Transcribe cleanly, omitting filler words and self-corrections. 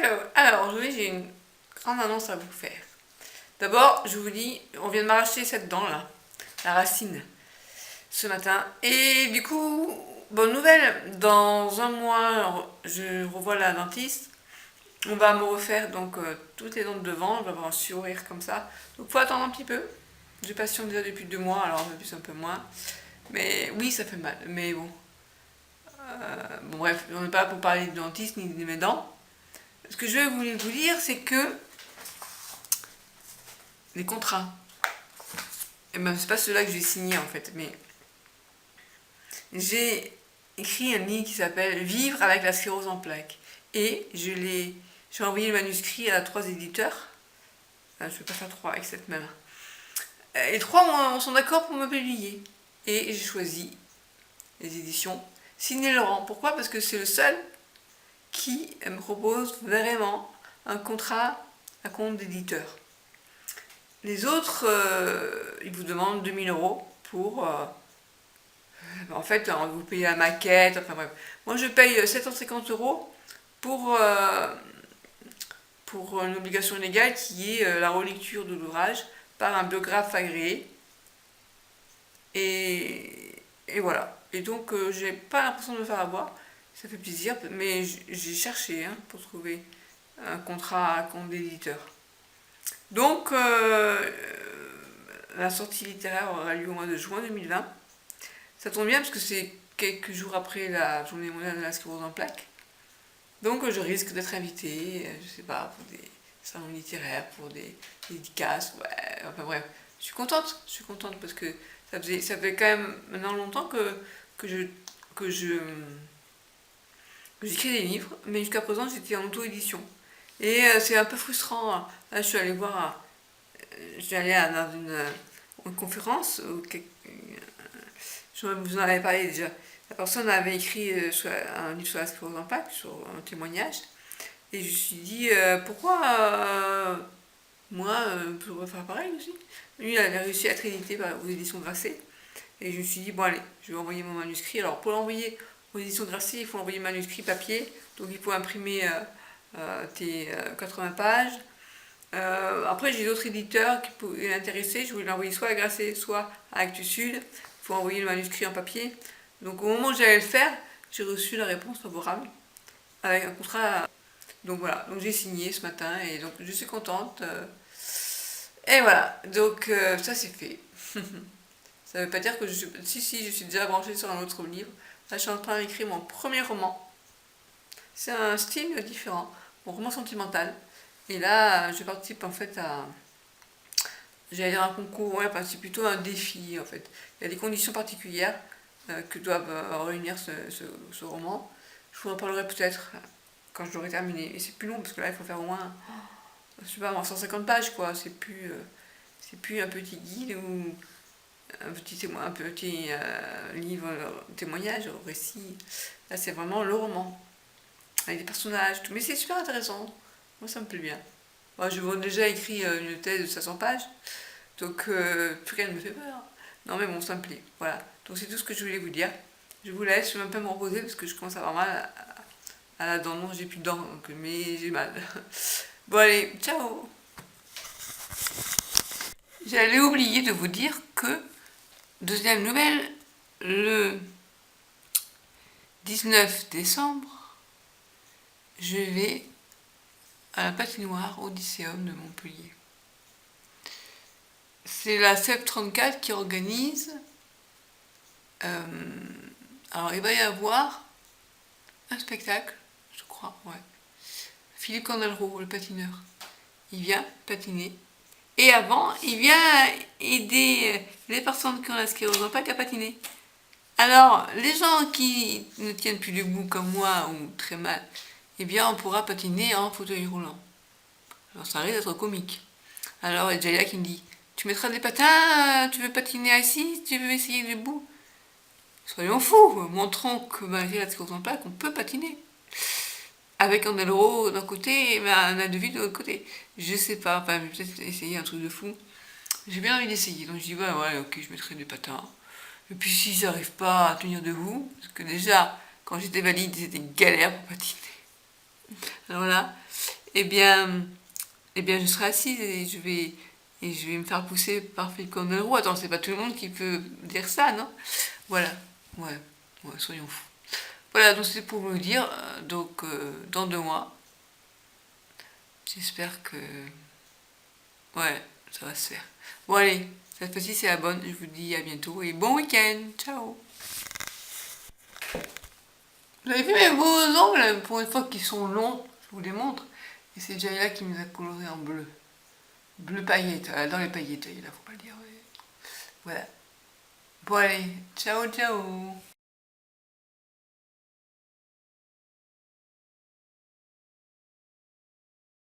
Hello! Alors aujourd'hui j'ai une grande annonce à vous faire. D'abord, je vous dis, on vient de m'arracher cette dent là, la racine, ce matin. Et du coup, bonne nouvelle, dans un mois, je revois la dentiste. On va me refaire donc toutes les dents de devant, on va avoir un sourire comme ça. Donc faut attendre un petit peu. J'ai patienté déjà depuis 2 mois, alors un peu plus, un peu moins. Mais oui, ça fait mal, mais bon. Bon bref, on n'est pas là pour parler de dentiste ni de mes dents. Ce que je voulais vous dire, c'est que les contrats, et ben c'est pas ceux-là que j'ai signé en fait, mais j'ai écrit un livre qui s'appelle Vivre avec la sclérose en plaques. Et j'ai envoyé le manuscrit à 3 éditeurs. Enfin, je ne vais pas faire 3 avec cette même. Les 3 sont d'accord pour me publier. Et j'ai choisi les éditions Signé Laurent. Pourquoi? Parce que c'est le seul qui me propose vraiment un contrat à compte d'éditeur. Les autres, ils vous demandent 2000 € pour... en fait, vous payez la maquette, enfin bref. Moi, je paye 750 € pour une obligation légale qui est la relecture de l'ouvrage par un biographe agréé. Et voilà. Et donc, j'ai pas l'impression de me faire avoir. Ça fait plaisir, mais j'ai cherché pour trouver un contrat à compte d'éditeur. Donc, la sortie littéraire aura lieu au mois de juin 2020. Ça tombe bien parce que c'est quelques jours après la journée mondiale de la sclérose en plaques. Donc je risque d'être invitée, je sais pas, pour des salons littéraires, pour des dédicaces, ouais, enfin bref. Je suis contente parce que ça fait quand même maintenant longtemps que je que je que j'écris des livres, mais jusqu'à présent j'étais en auto-édition. Et c'est un peu frustrant. Là je suis allée voir, je suis allée dans une conférence où je vous en avais parlé déjà. La personne avait écrit un livre sur la sclérose en plaques, sur un témoignage. Et je me suis dit, pourquoi moi, je pourrais faire pareil aussi. Lui, il avait réussi à être édité aux éditions Grasset. Et je me suis dit, bon allez, je vais envoyer mon manuscrit. Alors pour l'envoyer aux éditions Grasset, il faut envoyer le manuscrit papier. Donc il faut imprimer tes 80 pages. Après, j'ai d'autres éditeurs qui pouvaient l'intéresser. Je voulais l'envoyer soit à Grasset, soit à Actes Sud. Il faut envoyer le manuscrit en papier. Donc au moment où j'allais le faire, j'ai reçu la réponse favorable avec un contrat. Donc voilà, donc j'ai signé ce matin et donc je suis contente. Et voilà, donc ça c'est fait. Ça veut pas dire que je suis... Si, je suis déjà branchée sur un autre livre. Là, je suis en train d'écrire mon premier roman. C'est un style différent, mon roman sentimental. Et là, je participe en fait à... J'allais dire un concours, ouais, c'est plutôt un défi en fait. Il y a des conditions particulières que doivent réunir ce roman. Je vous en parlerai peut-être quand je l'aurai terminé. Et c'est plus long parce que là, il faut faire au moins, je sais pas, 150 pages quoi. C'est plus un petit guide ou un petit livre, témoignage, récit. Là, c'est vraiment le roman avec des personnages, tout. Mais c'est super intéressant. Moi, ça me plaît bien. Moi, j'ai déjà écrit une thèse de 500 pages, donc plus rien ne me fait peur. Non, mais bon, ça me plaît. Voilà. Donc, c'est tout ce que je voulais vous dire. Je vous laisse, je vais même pas me reposer parce que je commence à avoir mal à la dent. Non, j'ai plus de dents, donc, mais j'ai mal. Bon, allez, ciao! J'allais oublier de vous dire que, deuxième nouvelle, le 19 décembre, je vais à la patinoire Odysseum de Montpellier. C'est la CEP 34 qui organise. Alors il va y avoir un spectacle, je crois, ouais. Philippe Candeloro, le patineur. Il vient patiner. Et avant, il vient aider les personnes qui ont la sclérose en plaques à patiner. Alors, les gens qui ne tiennent plus debout comme moi ou très mal, eh bien, on pourra patiner en fauteuil roulant. Alors, ça risque d'être comique. Alors, il y a Jaya qui me dit, tu mettras des patins, tu veux patiner assis, tu veux essayer debout? Soyons fous, montrons que malgré la sclérose en plaques, on peut patiner. Avec un Candeloro d'un côté et un adevi de l'autre côté. Je sais pas, enfin, je vais peut-être essayer un truc de fou. J'ai bien envie d'essayer, donc je dis, ouais, ok, je mettrai des patins. Et puis si j'arrive pas à tenir debout, parce que déjà, quand j'étais valide, c'était galère pour patiner. Alors voilà. eh bien, je serai assise et je vais me faire pousser par Falcon de roue. Attends, c'est pas tout le monde qui peut dire ça, non? Voilà, ouais, soyons fous. Voilà, donc c'est pour vous le dire, donc dans 2 mois, j'espère que, ouais, ça va se faire. Bon allez, cette fois-ci c'est la bonne, je vous dis à bientôt et bon week-end, ciao! Vous avez vu mes beaux ongles, pour une fois qu'ils sont longs, je vous les montre. Et c'est Jaya qui nous a coloré en bleu. Bleu paillette, dans les paillettes, là, faut pas le dire. Ouais. Voilà. Bon allez, ciao ciao!